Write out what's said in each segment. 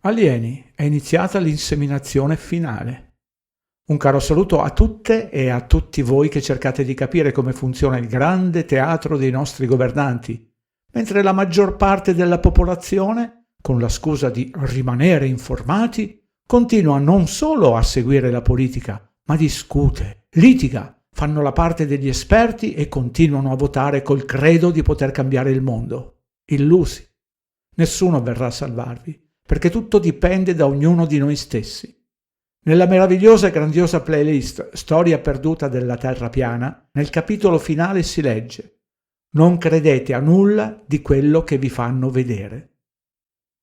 Alieni, è iniziata l'inseminazione finale. Un caro saluto a tutte e a tutti voi che cercate di capire come funziona il grande teatro dei nostri governanti, mentre la maggior parte della popolazione, con la scusa di rimanere informati, continua non solo a seguire la politica, ma discute, litiga, fanno la parte degli esperti e continuano a votare col credo di poter cambiare il mondo. Illusi. Nessuno verrà a salvarvi, perché tutto dipende da ognuno di noi stessi. Nella meravigliosa e grandiosa playlist Storia perduta della Terra piana, nel capitolo finale si legge: non credete a nulla di quello che vi fanno vedere.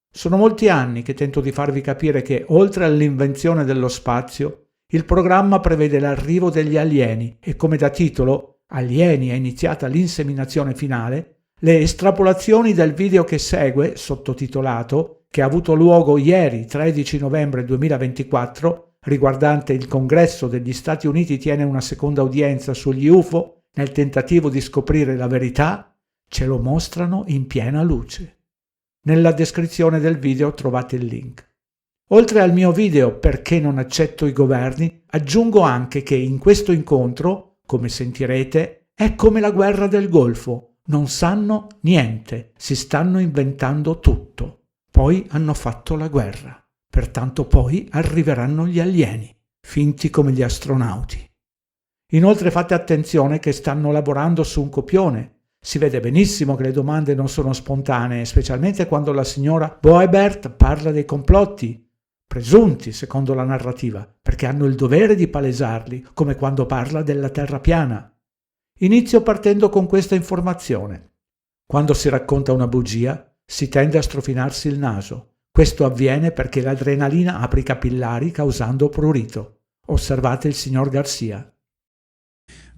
Sono molti anni che tento di farvi capire che, oltre all'invenzione dello spazio, il programma prevede l'arrivo degli alieni e, come da titolo, Alieni è iniziata l'inseminazione finale, le estrapolazioni del video che segue, sottotitolato, che ha avuto luogo ieri 13 novembre 2024, riguardante il Congresso degli Stati Uniti tiene una seconda udienza sugli UFO nel tentativo di scoprire la verità, ce lo mostrano in piena luce. Nella descrizione del video trovate il link. Oltre al mio video Perché non accetto i governi, aggiungo anche che in questo incontro, come sentirete, è come la guerra del Golfo. Non sanno niente, si stanno inventando tutto. Poi hanno fatto la guerra. Pertanto poi arriveranno gli alieni, finti come gli astronauti. Inoltre fate attenzione che stanno lavorando su un copione. Si vede benissimo che le domande non sono spontanee, specialmente quando la signora Boebert parla dei complotti, presunti secondo la narrativa, perché hanno il dovere di palesarli, come quando parla della Terra piana. Inizio partendo con questa informazione. Quando si racconta una bugia, si tende a strofinarsi il naso. Questo avviene perché l'adrenalina apre i capillari causando prurito. Osservate il signor Garcia.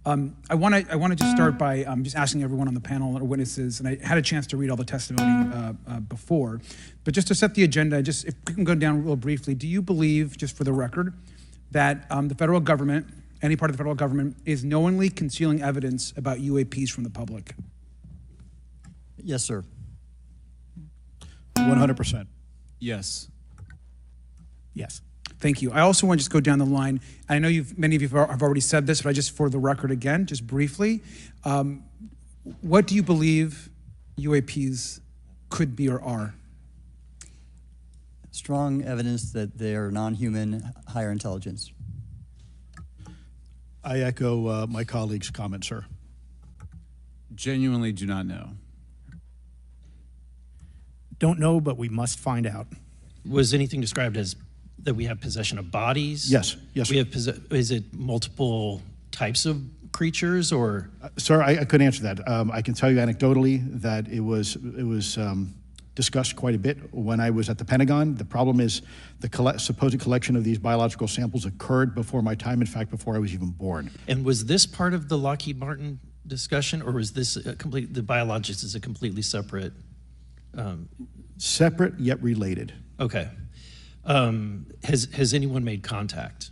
I want to just start by just asking everyone on the panel or witnesses, and I had a chance to read all the testimony before, but just to set the agenda, just if we can go down real briefly, do you believe, just for the record, that the federal government, any part of the federal government, is knowingly concealing evidence about UAPs from the public? Yes, sir. 100%. Yes. Yes. Thank you. I also want to just go down the line. I know many of you have already said this, but just for the record again, just briefly, what do you believe UAPs could be or are? Strong evidence that they are non-human, higher intelligence. I echo my colleague's comment, sir. Genuinely do not know. Don't know, but we must find out. Was anything described as that we have possession of bodies? Yes, yes. We have is it multiple types of creatures or? Sir, I couldn't answer that. I can tell you anecdotally that it was discussed quite a bit when I was at the Pentagon. The problem is the supposed collection of these biological samples occurred before my time, in fact, before I was even born. And was this part of the Lockheed Martin discussion, or was this the biologics is a completely separate? Separate yet related. Okay. Has anyone made contact?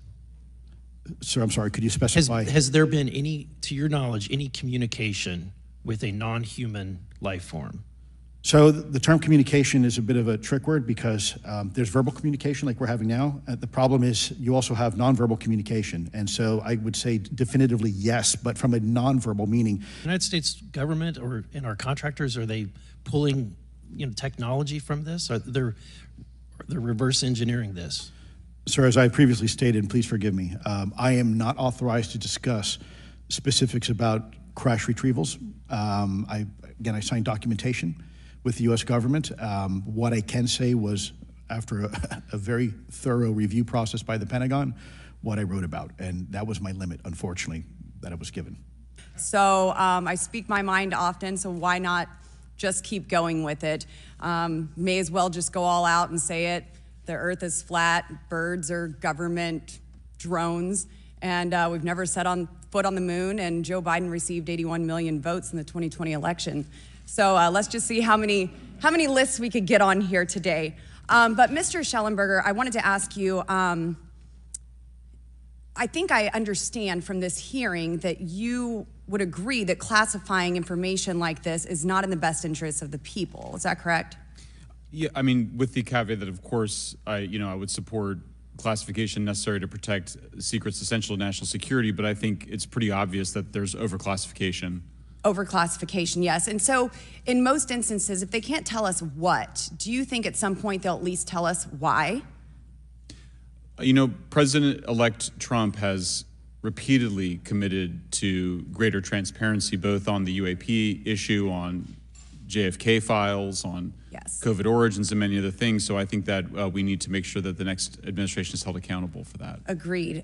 Sir, I'm sorry, could you specify? Has there been any, to your knowledge, any communication with a non-human life form? So the term communication is a bit of a trick word because there's verbal communication like we're having now. The problem is you also have nonverbal communication. And so I would say definitively yes, but from a nonverbal meaning. The United States government or in our contractors, are they pulling technology from this? Are they're reverse engineering this? Sir, as I previously stated, and please forgive me, I am not authorized to discuss specifics about crash retrievals. I signed documentation with the U.S. government. What I can say was, after a very thorough review process by the Pentagon, what I wrote about, and that was my limit, unfortunately, that I was given. So I speak my mind often, so why not just keep going with it? May as well just go all out and say it. The earth is flat, birds are government drones, and we've never set foot on the moon, and Joe Biden received 81 million votes in the 2020 election. So let's just see how many lists we could get on here today. But Mr. Schellenberger, I wanted to ask you, I think I understand from this hearing that you would agree that classifying information like this is not in the best interest of the people. Is that correct? Yeah, I mean, with the caveat that, of course, I would support classification necessary to protect secrets essential to national security, but I think it's pretty obvious that there's overclassification. Overclassification, yes. And so in most instances, if they can't tell us what, do you think at some point they'll at least tell us why? President-elect Trump has repeatedly committed to greater transparency, both on the UAP issue, on JFK files, on Yes. COVID origins, and many other things. So I think that we need to make sure that the next administration is held accountable for that. Agreed.